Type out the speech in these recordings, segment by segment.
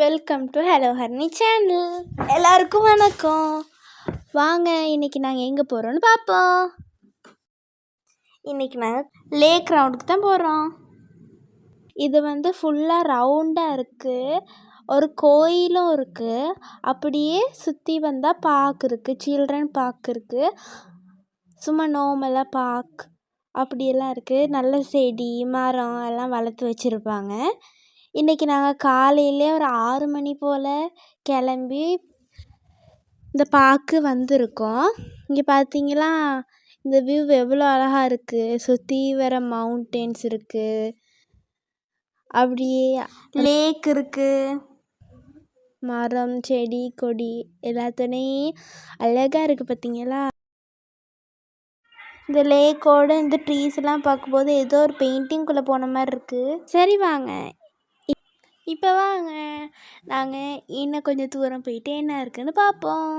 Welcome to hello ஹர்னி channel. எல்லாருக்கும் வணக்கம். வாங்க, இன்னைக்கு நாங்கள் எங்கே போகிறோன்னு பார்ப்போம். இன்னைக்கு நாங்கள் லேக் ரவுண்டுக்கு தான் போகிறோம். இது ஃபுல்லாக ரவுண்டாக இருக்குது. ஒரு கோயிலும் இருக்குது. அப்படியே சுற்றி வந்தால் பார்க் இருக்குது, சில்ட்ரன் பார்க் இருக்குது, சும்மா நோமெல்லாம் பார்க் அப்படியெல்லாம் இருக்குது. நல்ல செடி மரம் எல்லாம் வளர்த்து வச்சுருப்பாங்க. இன்றைக்கி நாங்கள் காலையிலே ஒரு 6 மணி போல் கிளம்பி இந்த பார்க்கு வந்திருக்கோம். இங்கே பார்த்தீங்களா, இந்த வியூ எவ்வளோ அழகாக இருக்குது. சுற்றி வர மவுண்டென்ஸ் இருக்குது, அப்படியே லேக் இருக்குது, மரம் செடி கொடி எல்லாத்துலேயும் அழகாக இருக்குது. பார்த்தீங்களா, இந்த லேக்கோட இந்த ட்ரீஸ்லாம் பார்க்கும்போது ஏதோ ஒரு பெயிண்டிங்குள்ளே போன மாதிரி இருக்குது. சரி வாங்க, இப்போ வாங்க நாங்கள் இன்னும் கொஞ்சம் தூரம் போயிட்டு என்ன இருக்குதுன்னு பார்ப்போம்.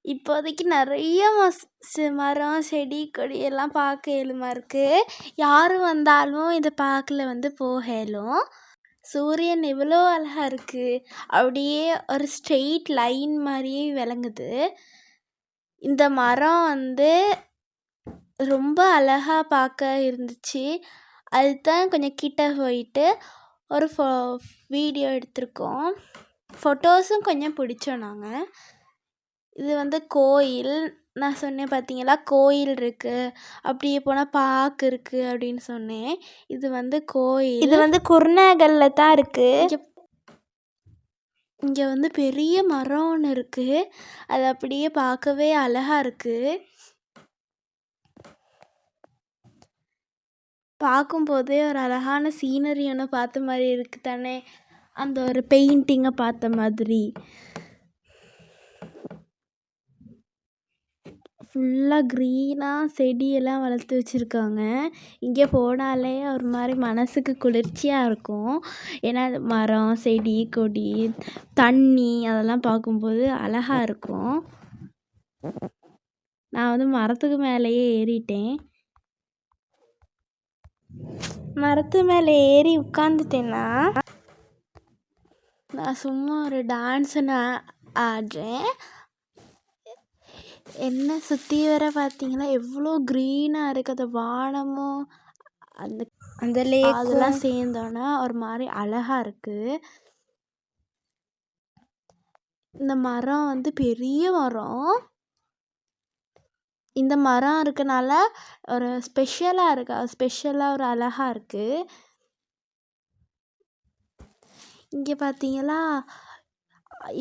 இப்போதைக்கு நிறைய மரம் செடி கொடி எல்லாம் பார்க்க இயலுமா இருக்குது. யார் வந்தாலும் இந்த பார்க்கில் போகலும். சூரியன் எவ்வளோ அழகாக இருக்குது. அப்படியே ஒரு ஸ்ட்ரெயிட் லைன் மாதிரியே விளங்குது. இந்த மரம் ரொம்ப அழகாக பார்க்க இருந்துச்சு. அதுதான் கொஞ்சம் கிட்ட போயிட்டு ஒரு வீடியோ எடுத்திருக்கோம். ஃபோட்டோஸும் கொஞ்சம் பிடிச்சோம் நாங்கள். இது கோயில். நான் சொன்னேன் பார்த்தீங்களா, கோயில் இருக்குது, அப்படியே போனால் பார்க் இருக்குது அப்படின்னு சொன்னேன். இது கோயில். இது குருநாகலில் தான் இருக்குது. இங்கே பெரிய மரம் ஒன்று இருக்குது. அது அப்படியே பார்க்கவே அழகாக இருக்குது. பார்க்கும்போதே ஒரு அழகான சீனரி ஒன்று பார்த்த மாதிரி இருக்குது தானே. அந்த ஒரு பெயிண்டிங்கை பார்த்த மாதிரி. ஃபுல்லாக க்ரீனாக செடியெல்லாம் வளர்த்து வச்சுருக்காங்க. இங்கே போனாலே ஒரு மாதிரி மனதுக்கு குளிர்ச்சியாக இருக்கும். ஏன்னா மரம் செடி கொடி தண்ணி அதெல்லாம் பார்க்கும்போது அழகாக இருக்கும். நான் மரத்துக்கு மேலேயே ஏறிட்டேன். மரத்து மேலே ஏறி உட்காந்துட்டேன்னா நான் சும்மா ஒரு டான்ஸுன்னு ஆடுறேன். என்ன சுற்றி வர பார்த்தீங்கன்னா எவ்வளோ க்ரீனாக இருக்குது. அந்த வானமும் அந்த லேக் அதெல்லாம் சேர்ந்தோன்னா ஒரு மாதிரி அழகாக இருக்குது. இந்த மரம் பெரிய மரம். இந்த மரம் இருக்கனால ஒரு ஸ்பெஷலாக ஒரு அழகாக இருக்குது. இங்கே பார்த்தீங்களா,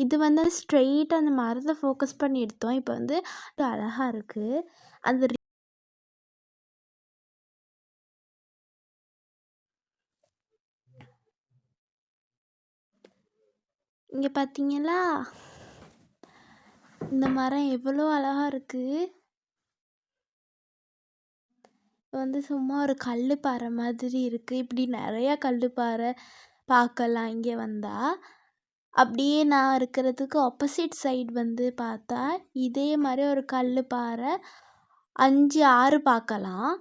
இது ஸ்ட்ரெயிட்டாக அந்த மரத்தை ஃபோக்கஸ் பண்ணி எடுத்தோம். இப்போ அழகாக இருக்குது. அந்த இங்கே பார்த்தீங்களா, இந்த மரம் எவ்வளோ அழகாக இருக்குது. சும்மா ஒரு கல்லுப்பாறை மாதிரி இருக்குது. இப்படி நிறையா கல்லுப்பாறை பார்க்கலாம் இங்கே வந்தால். அப்படியே நான் இருக்கிறதுக்கு ஆப்போசிட் சைடு பார்த்தா இதே மாதிரி ஒரு கல்லுப்பாறை 5 6 பார்க்கலாம்.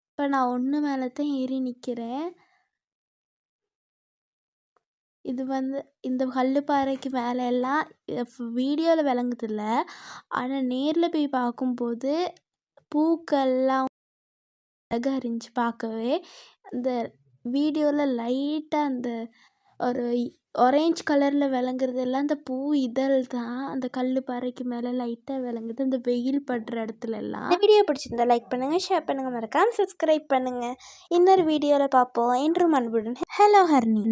இப்போ நான் ஒன்று மேலே தான் ஏறி நிற்கிறேன். இது இந்த கல்லுப்பாறைக்கு மேலே எல்லாம் வீடியோவில் விளங்குதில்ல, ஆனால் நேரில் போய் பார்க்கும்போது பூக்கள்லாம் அழகாக இருந்துச்சு பார்க்கவே. அந்த வீடியோவில் லைட்டாக அந்த ஒரு ஆரஞ்சு கலரில் விளங்குறதெல்லாம் அந்த பூ இதழ் தான். அந்த கல்லுப்பாறைக்கு மேலே லைட்டாக விளங்குது, அந்த வெயில் படுற இடத்துலலாம். இந்த வீடியோ பிடிச்சிருந்தா லைக் பண்ணுங்கள், ஷேர் பண்ணுங்கள், மறக்காமல் சப்ஸ்கிரைப் பண்ணுங்கள். இன்னொரு வீடியோவில் பார்ப்போம். என்றும் அன்புடன் ஹலோ ஹர்னி.